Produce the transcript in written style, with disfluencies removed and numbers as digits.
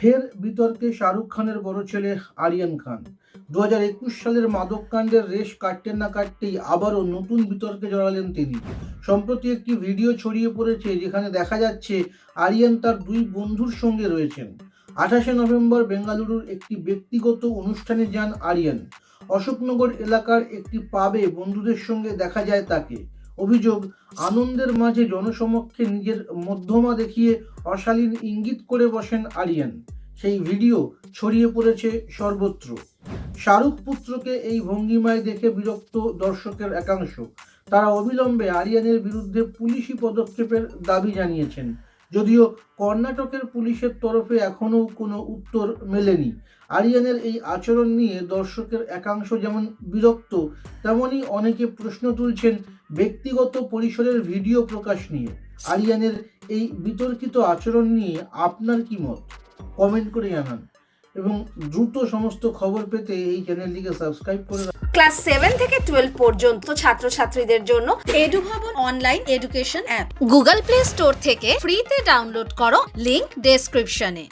ফের বিতর্কে শাহরুখ খানের বড় ছেলে আরিয়ান খান। 2021 সালের মাদক কাণ্ডের রেশ কাটতে না কাটতেই আবারও নতুন বিতর্কে জড়ালেন তিনি। সম্প্রতি একটি ভিডিও ছড়িয়ে পড়েছে যেখানে দেখা যাচ্ছে আরিয়ান তার দুই বন্ধুর সঙ্গে রয়েছেন। 28শে নভেম্বর বেঙ্গালুরুর একটি ব্যক্তিগত অনুষ্ঠানে যান আরিয়ান। অশোকনগর এলাকার একটি পাবে বন্ধুদের সঙ্গে দেখা যায় তাকে। অভিযোগ, আনন্দের মাঝে জনসমক্ষে নিজের মধ্যমা দেখিয়ে অশালীন ইঙ্গিত করে বসেন আরিয়ান। সেই ভিডিও ছড়িয়ে পড়েছে সর্বত্র। শাহরুখ পুত্রকে এই ভঙ্গিমায় দেখে বিরক্ত দর্শকের একাংশ। তারা অবিলম্বে আরিয়ানের বিরুদ্ধে পুলিশি পদক্ষেপের দাবি জানিয়েছেন। যদিও কর্ণাটকের পুলিশের তরফে এখনও কোনো উত্তর মেলেনি। আরিয়ানের এই আচরণ নিয়ে দর্শকের একাংশ যেমন বিরক্ত, তেমনি অনেকে প্রশ্ন তুলছেন ব্যক্তিগত পরিসরের ভিডিও প্রকাশ নিয়ে। আরিয়ানের এই বিতর্কিত আচরণ নিয়ে আপনার কি মত? কমেন্ট করে জানান এবং দ্রুত সমস্ত খবর পেতে এই চ্যানেলটিকে সাবস্ক্রাইব করে ক্লাস 7 থেকে 12 পর্যন্ত ছাত্রছাত্রীদের জন্য Edubhavan online education app Google Play Store থেকে ফ্রিতে ডাউনলোড করো, লিংক ডেসক্রিপশনে।